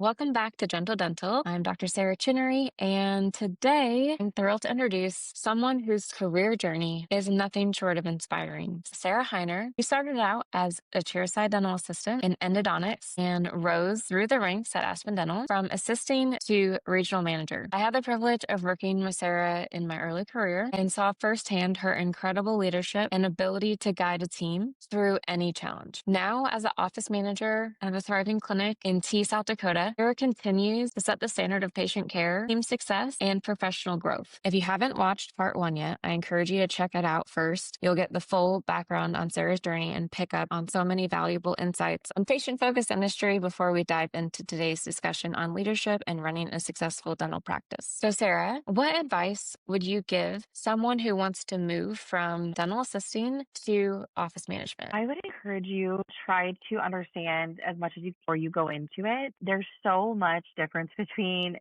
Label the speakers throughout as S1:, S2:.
S1: Welcome back to Gentle Dental. I'm Dr. Sara Chinnery, and today I'm thrilled to introduce someone whose career journey is nothing short of inspiring. Sara Heiner, who started out as a chairside dental assistant in endodontics and rose through the ranks at Aspen Dental from assisting to regional manager. I had the privilege of working with Sara in my early career and saw firsthand her incredible leadership and ability to guide a team through any challenge. Now, as an office manager of a thriving clinic in South Dakota, Sara continues to set the standard of patient care, team success, and professional growth. If you haven't watched part one yet, I encourage you to check it out first. You'll get the full background on Sara's journey and pick up on so many valuable insights on patient-focused industry before we dive into today's discussion on leadership and running a successful dental practice. So Sara, what advice would you give someone who wants to move from dental assisting to office management?
S2: I would encourage you to try to understand as much as you before you go into it. There's so much difference between,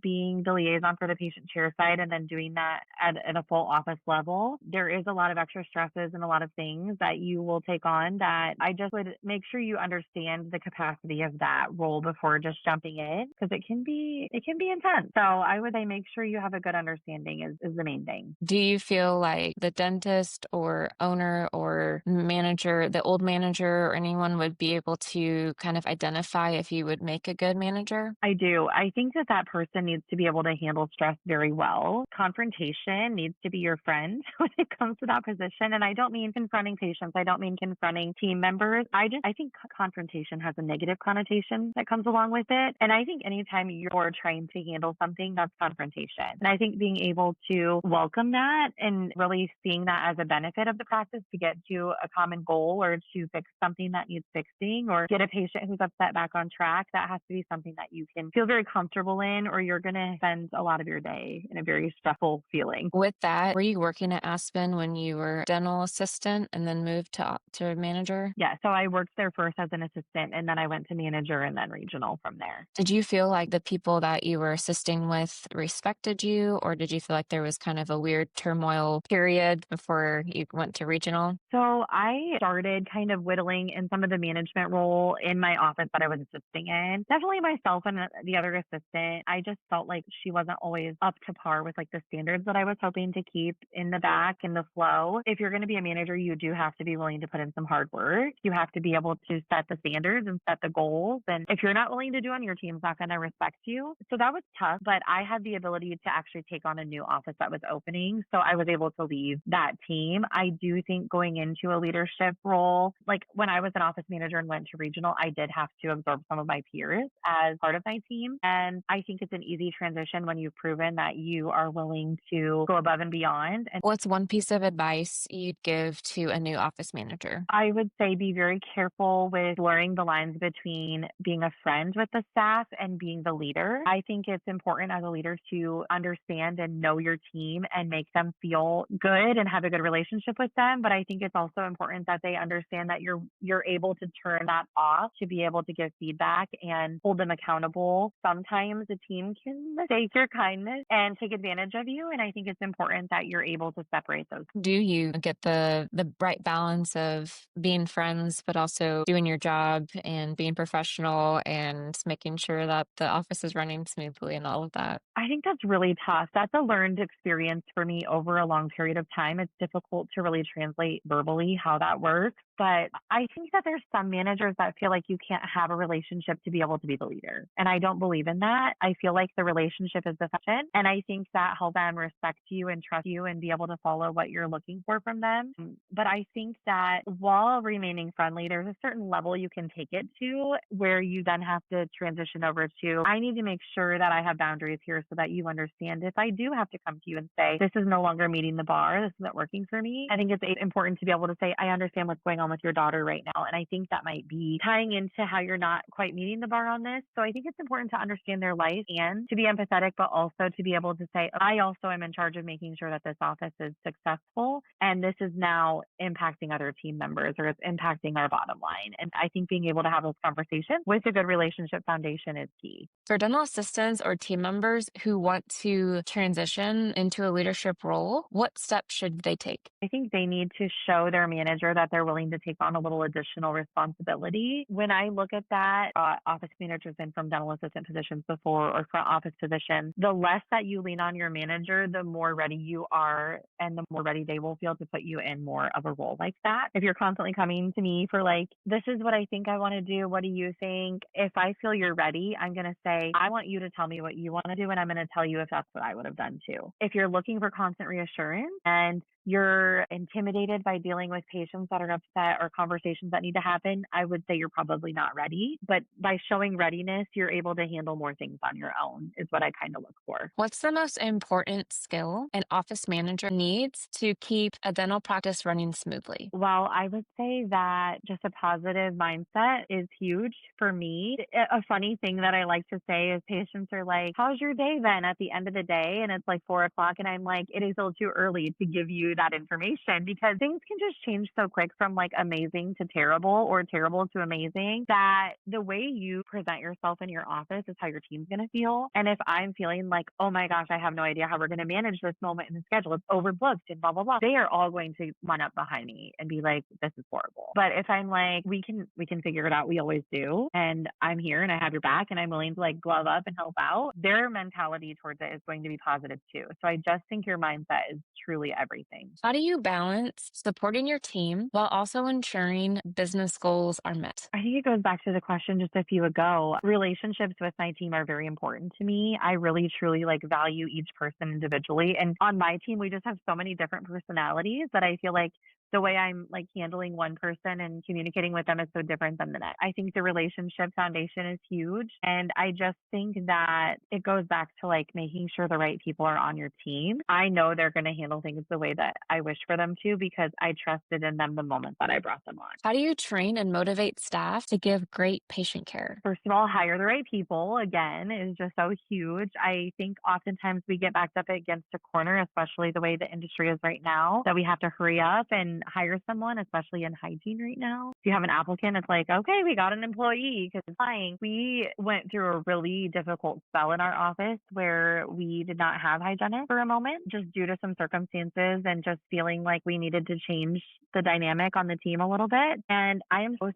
S2: being the liaison for the patient chair side and then doing that at a full office level. There is a lot of extra stresses and a lot of things that you will take on that I just would make sure you understand the capacity of that role before just jumping in, because it can be intense. So I would say make sure you have a good understanding is the main thing.
S1: Do you feel like the dentist or owner or manager, the old manager or anyone would be able to kind of identify if you would make a good manager?
S2: I do. I think that person needs to be able to handle stress very well. Confrontation needs to be your friend when it comes to that position. And I don't mean confronting patients. I don't mean confronting team members. I think confrontation has a negative connotation that comes along with it. And I think anytime you're trying to handle something, that's confrontation. And I think being able to welcome that and really seeing that as a benefit of the practice to get to a common goal or to fix something that needs fixing or get a patient who's upset back on track, that has to be something that you can feel very comfortable in, or you're going to spend a lot of your day in a very stressful feeling.
S1: With that, were you working at Aspen when you were dental assistant and then moved to manager?
S2: Yeah, so I worked there first as an assistant, and then I went to manager and then regional from there.
S1: Did you feel like the people that you were assisting with respected you, or did you feel like there was kind of a weird turmoil period before you went to regional?
S2: So I started kind of whittling in some of the management role in my office that I was assisting in. Definitely myself and the other assistant. I just felt like she wasn't always up to par with like the standards that I was hoping to keep in the back and the flow. If you're going to be a manager, you do have to be willing to put in some hard work. You have to be able to set the standards and set the goals. And if you're not willing to do it, your team's not going to respect you. So that was tough, but I had the ability to actually take on a new office that was opening. So I was able to leave that team. I do think going into a leadership role, like when I was an office manager and went to regional, I did have to absorb some of my peers as part of my team. And I think it's an easy transition when you've proven that you are willing to go above and beyond. And
S1: What's one piece of advice you'd give to a new office manager?
S2: I would say be very careful with blurring the lines between being a friend with the staff and being the leader. I think it's important as a leader to understand and know your team and make them feel good and have a good relationship with them. But I think it's also important that they understand that you're able to turn that off to be able to give feedback and hold them accountable. Sometimes a team can mistake your kindness and take advantage of you. And I think it's important that you're able to separate those.
S1: Do you get the right balance of being friends, but also doing your job and being professional and making sure that the office is running smoothly and all of that?
S2: I think that's really tough. That's a learned experience for me over a long period of time. It's difficult to really translate verbally how that works. But I think that there's some managers that feel like you can't have a relationship to be able to be the leader. And I don't believe in that. I feel like the relationship is the foundation. And I think that helps them respect you and trust you and be able to follow what you're looking for from them. But I think that while remaining friendly, there's a certain level you can take it to where you then have to transition over to, I need to make sure that I have boundaries here so that you understand if I do have to come to you and say, this is no longer meeting the bar, this isn't working for me. I think it's important to be able to say, I understand what's going on with your daughter right now. And I think that might be tying into how you're not quite meeting the bar on this. So I think it's important to understand their life and to be empathetic, but also to be able to say, I also am in charge of making sure that this office is successful. And this is now impacting other team members or it's impacting our bottom line. And I think being able to have those conversations with a good relationship foundation is key.
S1: For dental assistants or team members who want to transition into a leadership role, what steps should they take?
S2: I think they need to show their manager that they're willing to to take on a little additional responsibility. When I look at that, office managers in from dental assistant positions before or front office positions, the less that you lean on your manager, the more ready you are and the more ready they will feel to put you in more of a role like that. If you're constantly coming to me for like, this is what I think I want to do. What do you think? If I feel you're ready, I'm going to say, I want you to tell me what you want to do. And I'm going to tell you if that's what I would have done too. If you're looking for constant reassurance and you're intimidated by dealing with patients that are upset or conversations that need to happen, I would say you're probably not ready. But by showing readiness, you're able to handle more things on your own, is what I kind of look for.
S1: What's the most important skill an office manager needs to keep a dental practice running smoothly?
S2: Well, I would say that just a positive mindset is huge for me. A funny thing that I like to say is patients are like, how's your day then at the end of the day? And it's like 4 o'clock. And I'm like, it is still too early to give you that information because things can just change so quick from like amazing to terrible or terrible to amazing that the way you present yourself in your office is how your team's going to feel. And if I'm feeling like, oh my gosh, I have no idea how we're going to manage this moment in the schedule, it's overbooked and blah, blah, blah, they are all going to run up behind me and be like, this is horrible. But if I'm like, we can figure it out, we always do. And I'm here and I have your back and I'm willing to like glove up and help out, their mentality towards it is going to be positive too. So I just think your mindset is truly everything.
S1: How do you balance supporting your team while also ensuring business goals are met?
S2: I think it goes back to the question just a few ago. Relationships with my team are very important to me. I really truly like value each person individually. And on my team, we just have so many different personalities that I feel like the way I'm like handling one person and communicating with them is so different than the next. I think the relationship foundation is huge. And I just think that it goes back to like making sure the right people are on your team. I know they're going to handle things the way that I wish for them to because I trusted in them the moment that I brought them on.
S1: How do you train and motivate staff to give great patient care?
S2: First of all, hire the right people again is just so huge. I think oftentimes we get backed up against a corner, especially the way the industry is right now, that we have to hurry up and hire someone, especially in hygiene right now. If you have an applicant, it's like, okay, we got an employee because it's flying. We went through a really difficult spell in our office where we did not have hygienists for a moment, just due to some circumstances and just feeling like we needed to change the dynamic on the team a little bit. And I am so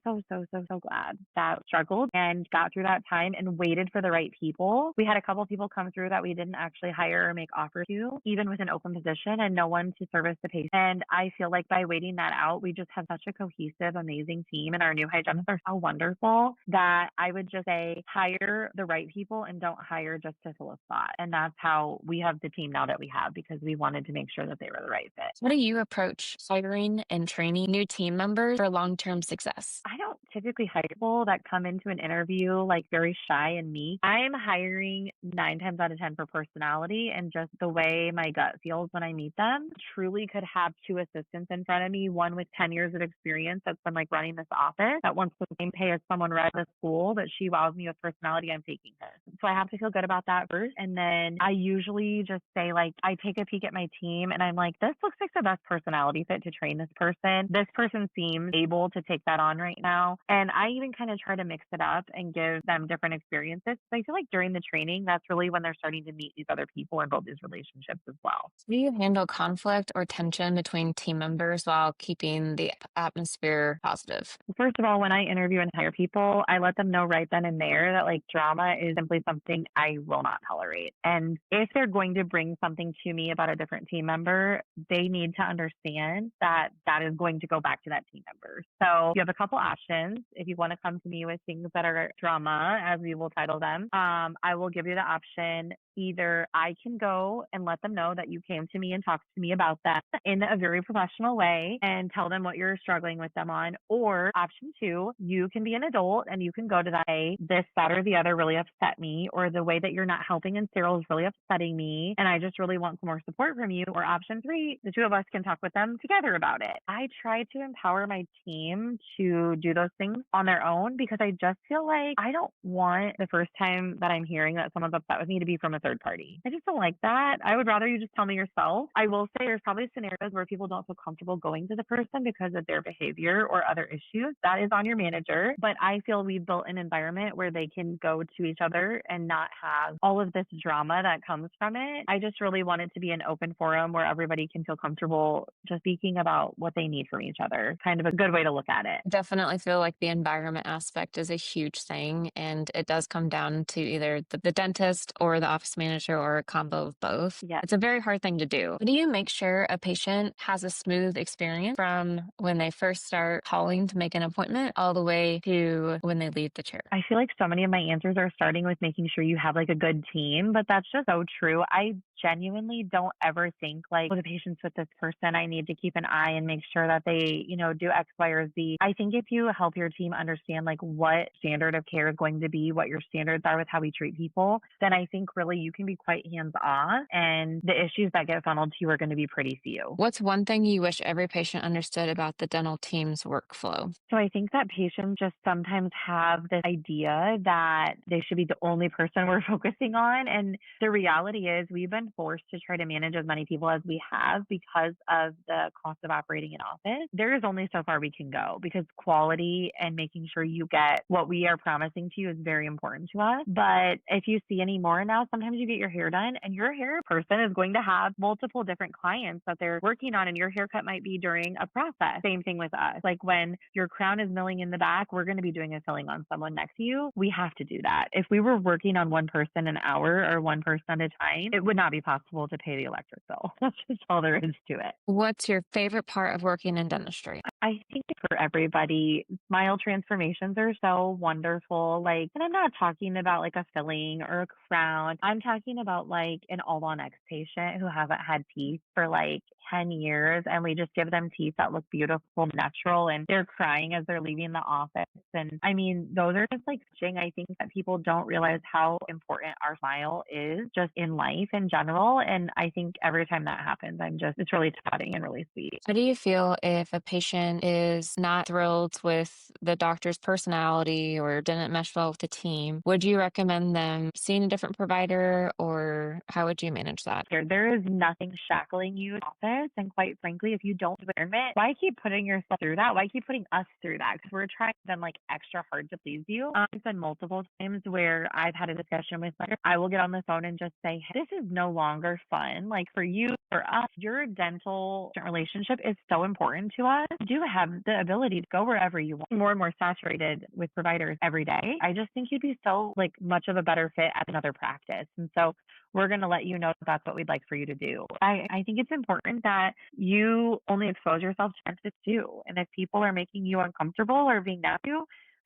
S2: glad that struggled and got through that time and waited for the right people. We had a couple people come through that we didn't actually hire or make offers to, even with an open position and no one to service the patient. And I feel like by waiting that out, we just have such a cohesive, amazing team. And our new hygienists are so wonderful that I would just say hire the right people and don't hire just to fill a spot. And that's how we have the team now that we have because we wanted to make sure that they were the right fit.
S1: How do you approach hiring and training new team members for long-term success?
S2: I don't typically hire people that come into an interview like very shy and meek. I'm hiring 9 times out of 10 for personality and just the way my gut feels when I meet them. Truly could have two assistants in front of me, one with 10 years of experience that's been like running this office that wants the same pay as someone right out of school, but she wows me with personality. I'm taking her. So I have to feel good about that first. And then I usually just say like, I take a peek at my team and I'm like, this looks like the best personality fit to train this person. This person seems able to take that on right now. And I even kind of try to mix it up and give them different experiences. So I feel like during the training, that's really when they're starting to meet these other people and build these relationships as well.
S1: Do you handle conflict or tension between team members while keeping the atmosphere positive?
S2: First of all, when I interview and hire people, I let them know right then and there that like drama is simply something I will not tolerate. And if they're going to bring something to me about a different team member, they need to understand that that is going to go back to that team member. So you have a couple options. If you want to come to me with things that are drama, as we will title them, I will give you the option. Either I can go and let them know that you came to me and talked to me about that in a very professional way and tell them what you're struggling with them on. Or option two, you can be an adult and you can go to that, hey, this, that, or the other really upset me, or the way that you're not helping in sterile is really upsetting me, and I just really want some more support from you. Or option three, the two of us can talk with them together about it. I try to empower my team to do those things on their own because I just feel like I don't want the first time that I'm hearing that someone's upset with me to be from a third party. I just don't like that. I would rather you just tell me yourself. I will say there's probably scenarios where people don't feel comfortable going to the person because of their behavior or other issues. That is on your manager. But I feel we've built an environment where they can go to each other and not have all of this drama that comes from it. I just really want it to be an open forum where everybody can feel comfortable just speaking about what they need from each other. Kind of a good way to look at it.
S1: Definitely feel like the environment aspect is a huge thing, and it does come down to either the dentist or the office manager or a combo of both.
S2: Yes.
S1: It's a very hard thing to do. How do you make sure a patient has a smooth experience from when they first start calling to make an appointment all the way to when they leave the chair?
S2: I feel like so many of my answers are starting with making sure you have like a good team, but that's just so true. I genuinely don't ever think like, oh, the patient's with this person. I need to keep an eye and make sure that they, do X, Y, or Z. I think if you help your team understand like what standard of care is going to be, what your standards are with how we treat people, then I think really you can be quite hands off and the issues that get funneled to you are going to be pretty few.
S1: What's one thing you wish every patient understood about the dental team's workflow?
S2: So I think that patients just sometimes have this idea that they should be the only person we're focusing on. And the reality is we've been forced to try to manage as many people as we have because of the cost of operating an office. There is only so far we can go because quality and making sure you get what we are promising to you is very important to us. But if you see any more now, sometimes you get your hair done and your hair person is going to have multiple different clients that they're working on and your haircut might be during a process. Same thing with us. Like when your crown is milling in the back, we're going to be doing a filling on someone next to you. We have to do that. If we were working on one person an hour or one person at a time, it would not be possible to pay the electric bill. That's just all there is to it.
S1: What's your favorite part of working in dentistry?
S2: I think for everybody, smile transformations are so wonderful. Like, and I'm not talking about like a filling or a crown. I'm talking about like an all-on-X patient who haven't had teeth for like 10 years and we just give them teeth that look beautiful, natural, and they're crying as they're leaving the office. And I mean, those are just like touching. I think that people don't realize how important our smile is just in life in general. And I think every time that happens, it's really touching and really sweet.
S1: How do you feel if a patient is not thrilled with the doctor's personality or didn't mesh well with the team? Would you recommend them seeing a different provider or how would you manage that?
S2: There is nothing shackling you in office. And quite frankly, if you don't do it, why keep putting yourself through that? Why keep putting us through that? Because we're trying them like extra hard to please you. It's been multiple times where I've had a discussion with my, I will get on the phone and just say, hey, this is no longer fun. Like for you, for us, your dental relationship is so important to us. You do have the ability to go wherever you want. More and more saturated with providers every day. I just think you'd be so like much of a better fit at another practice. And so we're going to let you know that that's what we'd like for you to do. I think it's important that you only expose yourself to this too. And if people are making you uncomfortable or being nasty,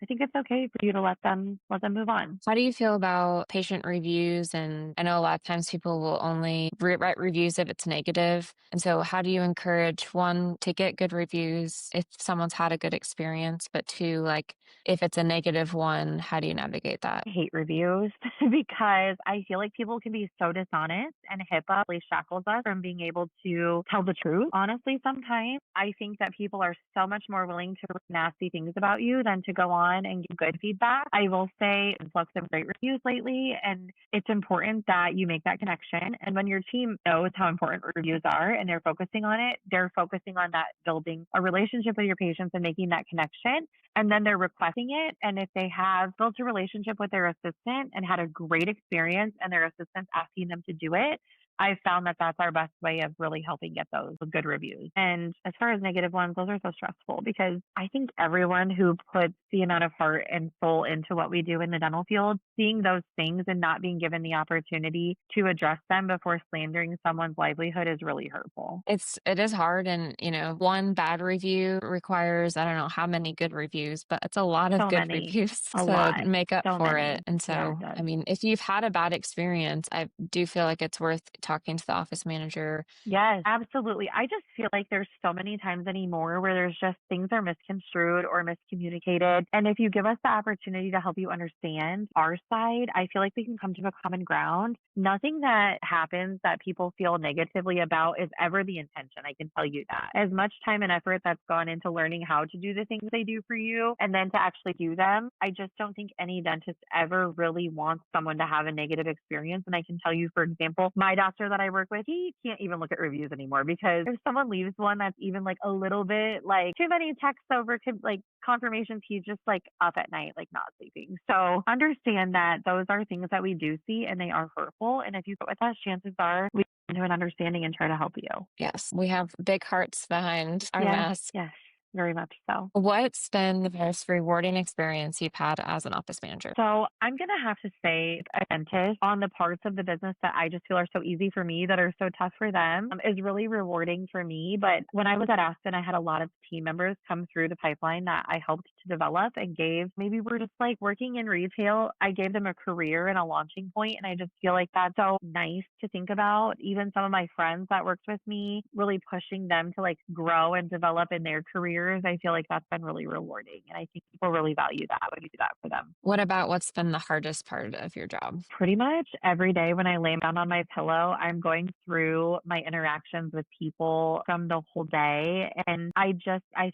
S2: I think it's okay for you to let them move on.
S1: How do you feel about patient reviews? And I know a lot of times people will only write reviews if it's negative. And so how do you encourage one to get good reviews if someone's had a good experience, but two, like if it's a negative one, how do you navigate that?
S2: I hate reviews because I feel like people can be so dishonest and HIPAA really shackles us from being able to tell the truth. Honestly, sometimes I think that people are so much more willing to write nasty things about you than to go on and give good feedback. I will say influx of great reviews lately, and it's important that you make that connection. And when your team knows how important reviews are and they're focusing on it, they're focusing on that building a relationship with your patients and making that connection. And then they're requesting it. And if they have built a relationship with their assistant and had a great experience and their assistant's asking them to do it, I've found that that's our best way of really helping get those good reviews. And as far as negative ones, those are so stressful because I think everyone who puts the amount of heart and soul into what we do in the dental field, seeing those things and not being given the opportunity to address them before slandering someone's livelihood is really hurtful.
S1: It is hard. And, one bad review requires, I don't know how many good reviews, but it's a lot of
S2: So
S1: good
S2: many,
S1: reviews
S2: a
S1: to
S2: lot,
S1: make up
S2: so
S1: for
S2: many.
S1: it. And
S2: Yeah,
S1: so,
S2: it does.
S1: I mean, if you've had a bad experience, I do feel like it's worth talking to the office manager.
S2: Yes, absolutely. I just feel like there's so many times anymore where there's just things are misconstrued or miscommunicated. And if you give us the opportunity to help you understand our side, I feel like we can come to a common ground. Nothing that happens that people feel negatively about is ever the intention. I can tell you that. As much time and effort that's gone into learning how to do the things they do for you and then to actually do them, I just don't think any dentist ever really wants someone to have a negative experience. And I can tell you, for example, my doctor that I work with, he can't even look at reviews anymore because if someone leaves one that's even like a little bit like too many texts over like confirmations, he's just like up at night, like not sleeping. So understand that those are things that we do see and they are hurtful. And if you go with us, chances are we come to an understanding and try to help you.
S1: Yes, we have big hearts behind our
S2: Yes,
S1: masks.
S2: yes, very much so.
S1: What's been the most rewarding experience you've had as an office manager?
S2: So I'm gonna have to say a dentist on the parts of the business that I just feel are so easy for me that are so tough for them is really rewarding for me. But when I was at Aspen, I had a lot of team members come through the pipeline that I helped to develop and gave maybe we're just like working in retail. I gave them a career and a launching point, and I just feel like that's so nice to think about. Even some of my friends that worked with me, really pushing them to like grow and develop in their careers. I feel like that's been really rewarding, and I think people really value that when you do that for them.
S1: What about what's been the hardest part of your job?
S2: Pretty much every day when I lay down on my pillow, I'm going through my interactions with people from the whole day. And I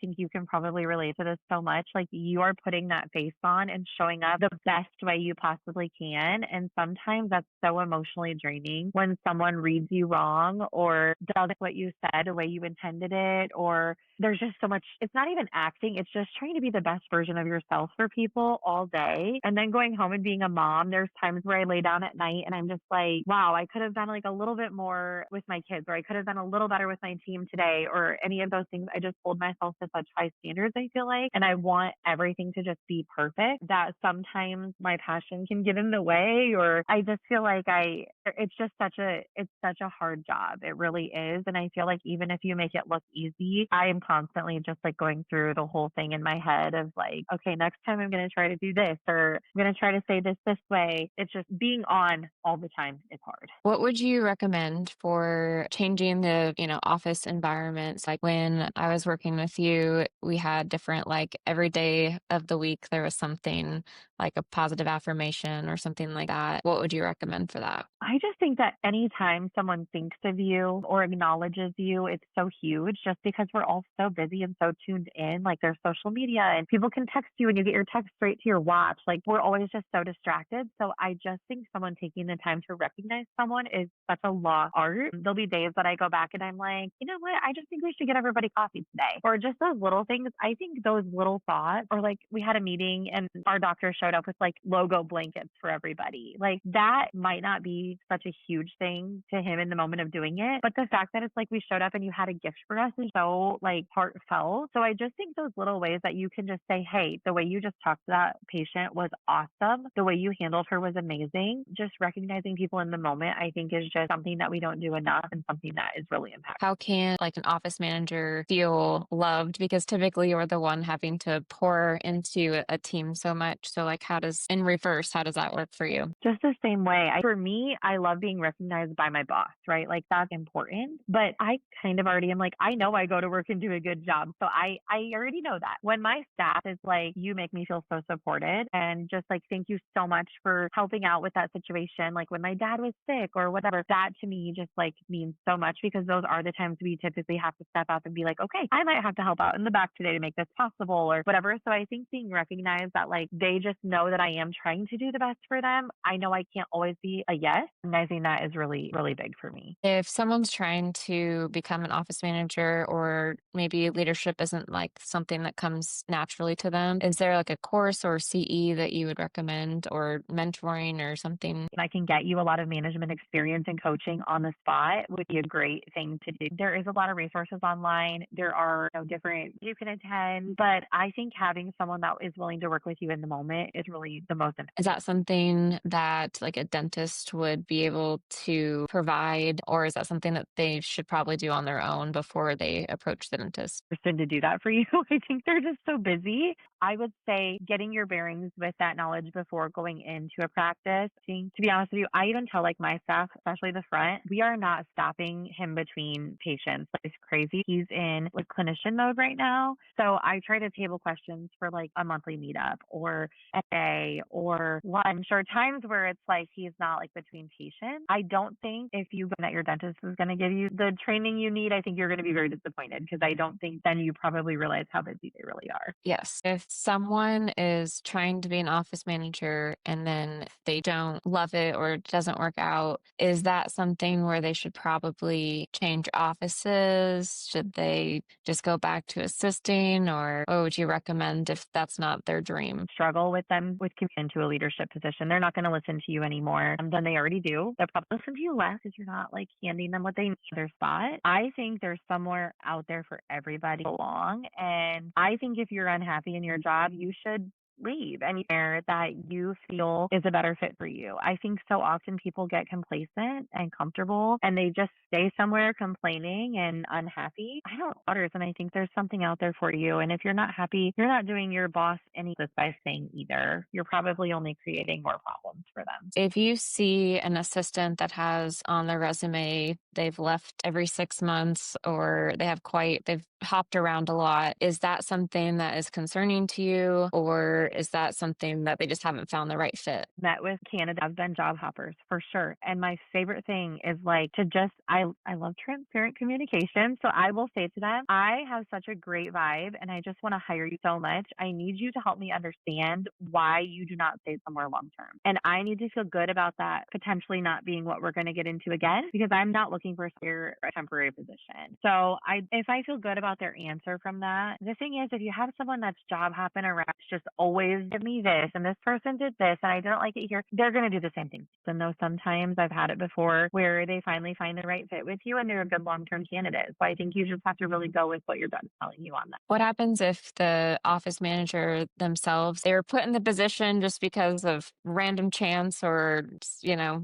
S2: think you can probably relate to this so much. Like you are putting that face on and showing up the best way you possibly can. And sometimes that's so emotionally draining when someone reads you wrong or doesn't what you said the way you intended it, or there's just so much, it's not even acting, it's just trying to be the best version of yourself for people all day. And then going home and being a mom, there's times where I lay down at night and I'm just like, wow, I could have done like a little bit more with my kids, or I could have done a little better with my team today, or any of those things. I just hold myself to such high standards, I feel like, and I want everything to just be perfect that sometimes my passion can get in the way, or I just feel like it's such a hard job. It really is. And I feel like even if you make it look easy, I am constantly just like going through the whole thing in my head of like, okay, next time I'm going to try to do this, or I'm going to try to say this way. It's just being on all the time is hard.
S1: What would you recommend for changing the, office environments? Like when I was working with you, we had different, like every day of the week, there was something like a positive affirmation or something like that. What would you recommend for that?
S2: I just think that anytime someone thinks of you or acknowledges you, it's so huge just because we're all so busy and so tuned in. Like there's social media and people can text you and you get your text straight to your watch. Like we're always just so distracted. So I just think someone taking the time to recognize someone is such a lost art. There'll be days that I go back and I'm like, you know what? I just think we should get everybody coffee today. Or just those little things. I think those little thoughts, or like we had a meeting and our doctor showed up with like logo blankets for everybody. Like that might not be such a huge thing to him in the moment of doing it. But the fact that it's like we showed up and you had a gift for us is so like heartfelt. So I just think those little ways that you can just say, hey, the way you just talked to that patient was awesome. The way you handled her was amazing. Just recognizing people in the moment, I think is just something that we don't do enough and something that is really impactful.
S1: How can like an office manager feel loved? Because typically you're the one having to pour into a team so much. So like in reverse, how does that work for you?
S2: Just the same way. For me, I love being recognized by my boss, right? Like that's important. But I kind of already am like, I know I go to work and do a good job. So I already know that. When my staff is like, you make me feel so supported and just like, thank you so much for helping out with that situation. Like when my dad was sick or whatever, that to me just like means so much because those are the times we typically have to step up and be like, okay, I might have to help out in the back today to make this possible or whatever. So I think being recognized that like they just know that I am trying to do the best for them. I know I can't always be a yes. And I think that is really, really big for me.
S1: If someone's trying to become an office manager or maybe leadership isn't like something that comes naturally to them, is there like a course or CE that you would recommend or mentoring or something?
S2: I can get you a lot of management experience and coaching on the spot would be a great thing to do. There is a lot of resources online. There are different you can attend, but I think having someone that is willing to work with you in the moment is really the most important.
S1: Is that something that like a dentist would be able to provide, or is that something that they should probably do on their own before they approach the dentist?
S2: Person to do that for you. I think they're just so busy. I would say getting your bearings with that knowledge before going into a practice. To be honest with you, I even tell like my staff, especially the front, we are not stopping him between patients. Like, it's crazy. He's in like clinician mode right now. So I try to table questions for like a monthly meetup or a day or lunch or times where it's like he's not like between patients. I don't think if you go that your dentist is going to give you the training you need, I think you're going to be very disappointed because I don't think then you probably realize how busy they really are.
S1: Yes. If someone is trying to be an office manager and then they don't love it or it doesn't work out, is that something where they should probably change offices? Should they just go back to assisting, or what would you recommend if that's not their dream?
S2: Struggle with them with coming into a leadership position. They're not going to listen to you anymore than they already do. They'll probably listen to you less because you're not like handing them what they need in their spot. I think there's somewhere out there for everybody to belong. And I think if you're unhappy in your job, you should leave anywhere that you feel is a better fit for you. I think so often people get complacent and comfortable and they just stay somewhere complaining and unhappy. I don't others and I think there's something out there for you. And if you're not happy, you're not doing your boss any good by staying either. You're probably only creating more problems for them.
S1: If you see an assistant that has on their resume, they've left every 6 months or they've hopped around a lot, is that something that is concerning to you? Or is that something that they just haven't found the right fit?
S2: Met with candidates have been job hoppers for sure. And my favorite thing is like to just I love transparent communication. So I will say to them, I have such a great vibe and I just want to hire you so much. I need you to help me understand why you do not stay somewhere long term. And I need to feel good about that potentially not being what we're going to get into again because I'm not looking for a temporary position. So if I feel good about their answer from that, the thing is if you have someone that's job hopping around, it's just always give me this and this person did this and I didn't like it here, they're going to do the same thing. And though sometimes I've had it before where they finally find the right fit with you and they're a good long-term candidate. So I think you just have to really go with what your gut is telling you on that.
S1: What happens if the office manager themselves, they were put in the position just because of random chance or,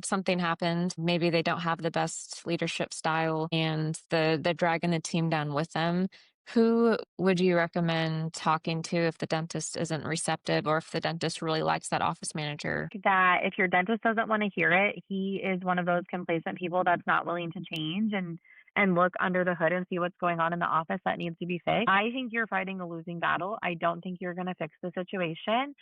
S1: something happened? Maybe they don't have the best leadership style and they're dragging the team down with them. Who would you recommend talking to if the dentist isn't receptive or if the dentist really likes that office manager?
S2: That if your dentist doesn't want to hear it, he is one of those complacent people that's not willing to change and look under the hood and see what's going on in the office that needs to be fixed. I think you're fighting a losing battle. I don't think you're going to fix the situation.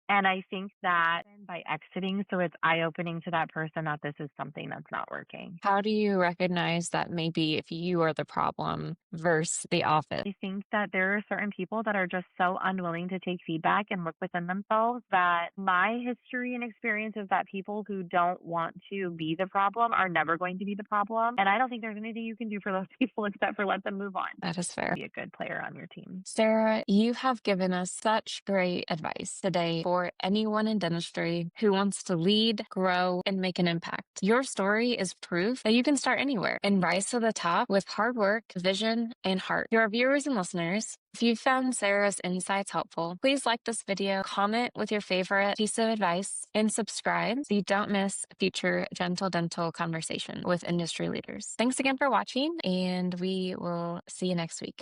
S2: And I think that by exiting, so it's eye opening to that person that this is something that's not working.
S1: How do you recognize that maybe if you are the problem versus the office?
S2: I think that there are certain people that are just so unwilling to take feedback and look within themselves that my history and experience is that people who don't want to be the problem are never going to be the problem. And I don't think there's anything you can do for those people except for let them move on.
S1: That is fair.
S2: Be a good player on your team.
S1: Sarah, you have given us such great advice today for anyone in dentistry who wants to lead, grow, and make an impact. Your story is proof that you can start anywhere and rise to the top with hard work, vision, and heart. To our viewers and listeners, if you found Sarah's insights helpful, please like this video, comment with your favorite piece of advice, and subscribe so you don't miss a future Gentle Dental conversation with industry leaders. Thanks again for watching, and we will see you next week.